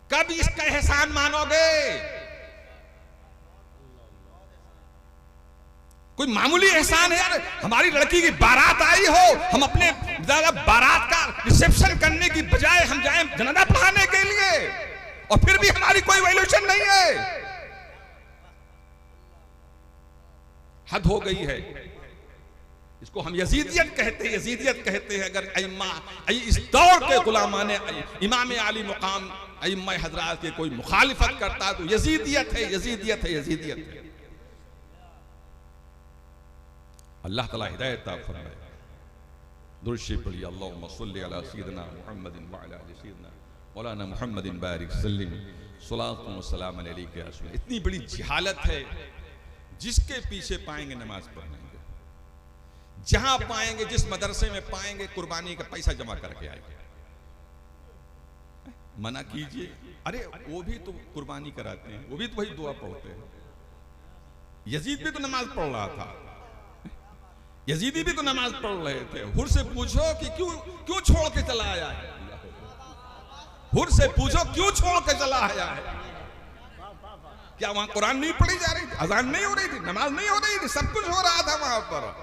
कब इसका एहसान मानोगे? कोई मामूली एहसान है यार? हमारी लड़की की बारात आई हो, हम अपने बारात का रिसेप्शन करने की बजाय हम जाएं जनाजा पढ़ाने के लिए, और फिर भी हमारी कोई वैल्यूएशन नहीं है। हद हो गई है। इसको हम यजीदियत कहते हैं, यजीदियत कहते हैं। अगर अइम्मा इस दौर के गुलामाने इमाम आली मुकाम अइम्मा हजरात के कोई मुखालिफत करता है तो यजीदियत है, यजीदियत है, यजीदियत है। अल्लाह ताला हिदायत अता फरमाए। दुरूद शरीफ पढ़िए, अल्लाहुम्मा सल्लि अला सय्यिदिना मुहम्मदिन व अला आलि सय्यिदिना मौलाना मुहम्मदिन बारिक सल्लिम सलातु व सलाम अलैका या रसूल। इतनी बड़ी जिहालत है, जिसके पीछे पाएंगे नमाज पढ़ने, जहां पाएंगे, जिस मदरसे में पाएंगे कुर्बानी का पैसा जमा करके आएंगे। मना कीजिए, अरे वो भी तो कुर्बानी कराते हैं, वो भी तो वही दुआ पढ़ते हैं। यजीद भी तो नमाज पढ़ रहा था, यजीदी भी तो नमाज पढ़ रहे थे। हुर से पूछो कि क्यों छोड़ के चला आया है, हुर से पूछो क्यों छोड़ के चला आया है। क्या वहां कुरान नहीं पढ़ी जा रही थी, अजान नहीं हो रही थी, नमाज नहीं हो रही थी, सब कुछ हो रहा था वहां पर,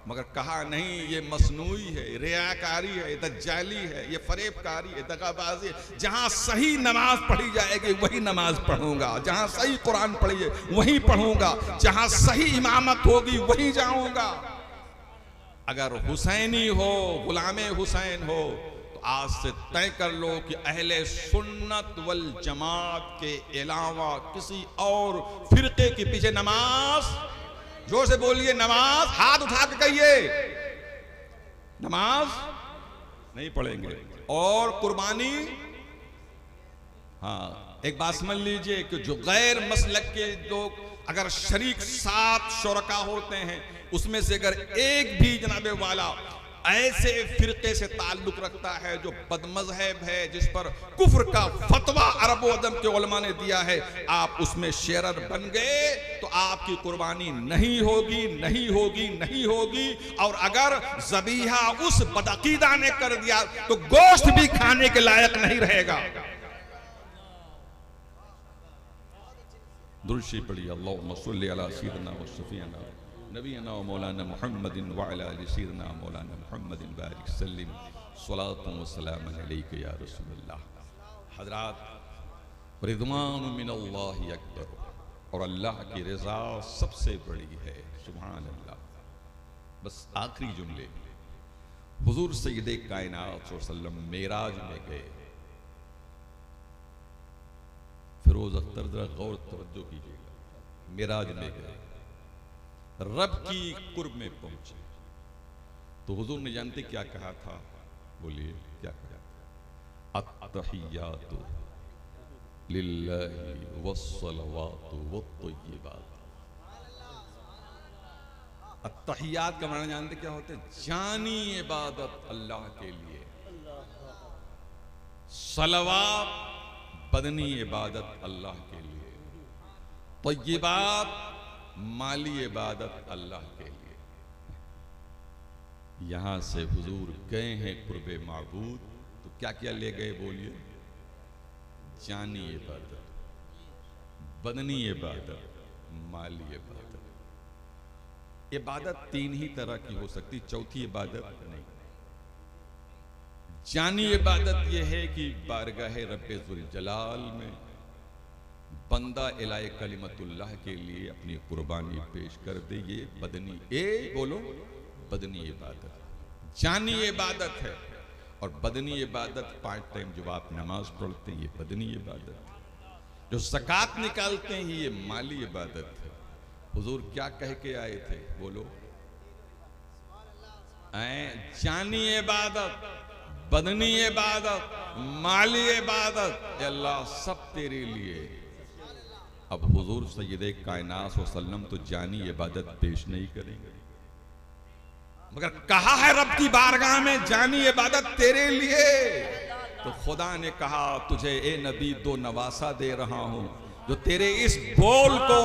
मगर कहा नहीं ये मसनूई है, रियाकारी है, दज्जाली है, ये फरेबकारी है, दगाबाजी है। जहां सही नमाज पढ़ी जाएगी वही नमाज पढ़ूंगा, जहां सही कुरान पढ़ी है वही पढ़ूंगा, जहां सही इमामत होगी वही जाऊंगा। अगर हुसैनी हो, गुलामे हुसैन हो, तो आज से तय कर लो कि अहले सुन्नत वल जमात के अलावा किसी और फिरके के पीछे नमाज, जोर से बोलिए नमाज, हाथ उठा के कहिए, नमाज नहीं पढ़ेंगे। और कुर्बानी, हाँ एक बात समझ लीजिए कि जो गैर मसलक के लोग अगर शरीक 7 शुरका होते हैं, उसमें से अगर एक भी जनाबे वाला ऐसे फिरके से ताल्लुक रखता है जो बदमज़हब है, जिस पर कुफ्र का फतवा अरब व अदम के उलमा ने दिया है, आप उसमें शेरर बन गए तो आपकी कुर्बानी नहीं होगी, नहीं होगी, नहीं होगी। और अगर ज़बीहा उस बदअकीदा ने कर दिया तो गोश्त भी खाने के लायक नहीं रहेगा। दुरूद शरीफ पढ़िए, अल्लाहुम्मा सल्लि अला सय्यिदिना व शफीअना नबीना व मौलाना मुहम्मदिन व अला आलि सय्यिदिना मौलाना मुहम्मदिन बारिक सल्लिम सलातु व सलाम अलैका या रसूलल्लाह। हजरात, रिज़वानु मिनल्लाहि अकबर, और अल्लाह की रज़ा सबसे बड़ी है, सुभान अल्लाह। बस आखिरी जुमले, हुजूर सय्यदे कायनात सल्लल्लाहु अलैहि वसल्लम मेराज में गए। फिरोज अख्तर जरा गौर तवज्जो कीजिएगा, मेराज में गए, रब की कुर्ब में पहुंचे तो हुजूर ने जानते क्या कहा था? बोलिए क्या कहा? अत्तहियातु लिल्लाहि वस्सलवातु वत्तय्यिबात। अत्तहियात का माना जानते क्या होते हैं? जानी इबादत अल्लाह के लिए, सलवात बदनी इबादत अल्लाह के लिए, तय्यिबात माली इबादत अल्लाह के लिए। यहां से हुजूर गए हैं कुर्बे माबूद, तो क्या क्या ले गए? बोलिए, जानी इबादत, बदनी इबादत, माली इबादत। इबादत 3 ही तरह की हो सकती, चौथी इबादत नहीं। जानी इबादत यह है कि बारगाह रब्बे ज़ुल जलाल में बंदा इलाए कलिमतुल्लाह के लिए अपनी कुर्बानी पेश कर दे, ये बदनी बोलो बदनी इबादत। जानी इबादत है, और बदनी इबादत 5 टाइम जब आप नमाज पढ़ते हैं ये बदनी इबादत। जो ज़कात निकालते हैं ये माली इबादत है। हुजूर क्या कह के आए थे? बोलो, जानी इबादत, बदनी इबादत, माली इबादत, अल्लाह सब तेरे लिए। अब हुजूर सय्यदे कायनात वसल्लम तो जानी इबादत पेश नहीं करेंगे, मगर कहा है रब की बारगाह में जानी इबादत तेरे लिए। तो खुदा ने कहा तुझे ए नबी 2 नवासा दे रहा हूं, जो तेरे इस बोल को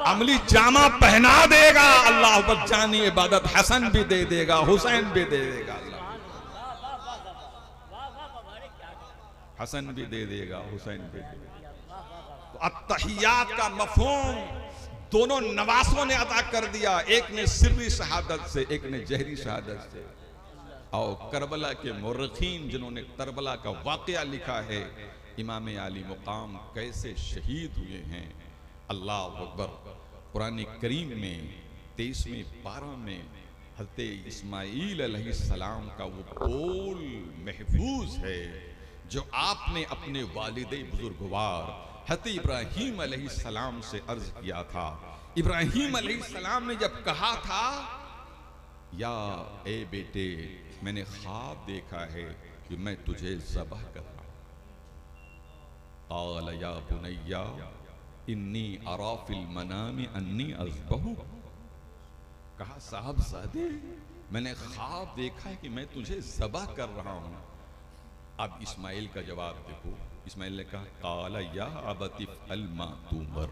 अमली जामा पहना देगा। अल्लाह पर जानी इबादत हसन भी दे देगा, हुसैन भी दे देगा। हसन भी दे देगा, हुसैन भी दे देगा। तो अत्तहियात का मफहूम दोनों नवासों ने अदा कर दिया, एक ने सिर्री शहादत से, एक ने जहरी शहादत से। और करबला के मुर्रखीन जिन्होंने करबला का वाकया लिखा है, इमाम आली मुकाम कैसे शहीद हुए हैं, अल्लाह अकबर। कुरान करीम में 23वें पारा में हज़रत इस्माईल अलैहिस्सलाम का वो बोल महफूज है जो आपने अपने वालिदे बुजुर्गवार हज़रत इब्राहीम अलैहिस्सलाम से अर्ज किया था। इब्राहीम अलैहिस्सलाम ने जब कहा था, या ए बेटे, मैंने ख्वाब देखा है कि मैं तुझे ज़बह कर रहा हूं। क़ाल या बुनैया इन्नी अरा फिल मनामी अन्नी अज़बहु। कहा साहबज़ादे, मैंने ख्वाब देखा है कि मैं तुझे ज़बह कर रहा हूं। अब इस्माइल का जवाब देखो। इस्माइल ने कहा, क़ाल या अबति फ़अल मा तुमर।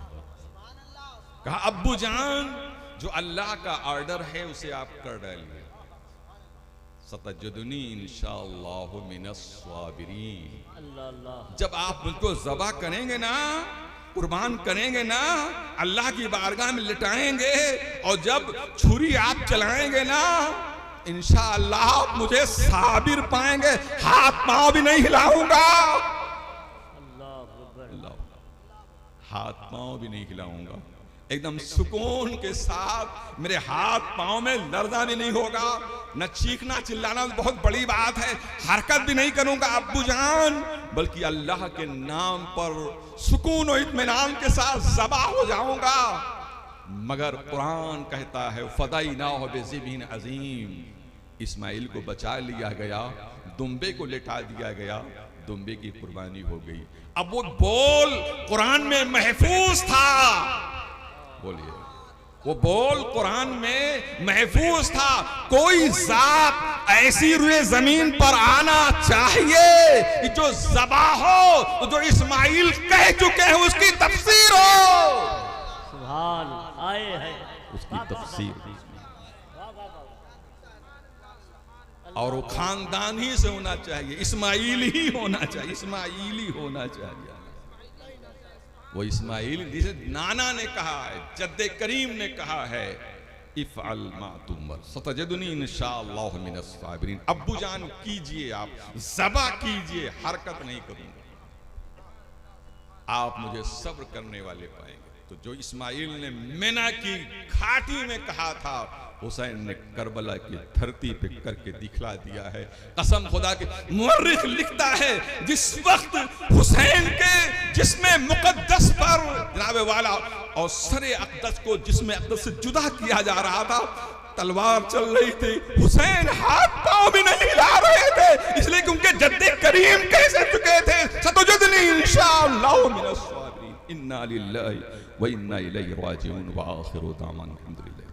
कहा अब्बू जान, जो अल्लाह का ऑर्डर है उसे आप कर डालिए। सतजदुनी इंशाअल्लाहु मिनस साबिरीन। जब आप मुझको ज़बह करेंगे ना, कुर्बान करेंगे ना, अल्लाह की बारगाह में लिटाएंगे, और जब छुरी आप चलाएंगे ना, इंशाअल्लाह आप मुझे साबिर पाएंगे, हाथ पांव भी नहीं हिलाऊंगा। हाथ पांव भी नहीं हिलाऊंगा, एकदम सुकून के साथ मेरे हाथ पांव में लर्जा भी नहीं होगा, न चीखना चिल्लाना बहुत बड़ी बात है, हरकत भी नहीं करूंगा अब्बू जान, बल्कि अल्लाह के नाम पर सुकून और इत्मीनान के साथ ज़बह हो जाऊंगा। मगर कुरान कहता है फ़दाइनाहु बिज़िबिन अज़ीम। इस्माइल को बचा लिया गया, दुम्बे को लिटा दिया गया, दुम्बे की कुर्बानी हो गई। अब वो बोल कुरान में महफूज था, बोलिए, वो बोल कुरान में महफूज था। कोई जात ऐसी रुए जमीन पर आना चाहिए कि जो ज़बा हो, तो जो इस्माइल कह चुके हैं उसकी तफसीर हो। सुभान आए है उसकी तफसीर, और वो खानदान ही से होना चाहिए, इस्माइल ही होना चाहिए, इस्माइली होना चाहिए। वो इस्माइल जिसे नाना ने कहा है, जद्दे करीम ने कहा है, इफ़अल मा तुमर सतजदुनी इंशाअल्लाहु मिनस साबिरीन। अब्बू जान कीजिए, आप ज़बह कीजिए, हरकत नहीं करूंगा, आप मुझे सब्र करने वाले पाएंगे। तो जो इस्माइल ने मिना की घाटी में कहा था, हुसैन ने करबला की धरती पे करके दिखला दिया है। कसम खुदा के, मुअर्रिख लिखता है जिस वक्त हुसैन के जिस्मे मुकद्दस पर जनाबे वाला और सरे अक़दस को जिस्मे अक़दस से जुदा किया जा रहा था, तलवार चल रही थी, हुसैन हाथ पांव भी नहीं हिला रहे थे, इसलिए कि उनके जद्दे करीम कैसे चुके थे, सतुजदनी इंशाअल्लाहु मिनस साबिरीन। इन्ना लिल्लाहि व इन्ना इलैहि राजिऊन व आखिरु दावाना अल्हम्दुलिल्लाह।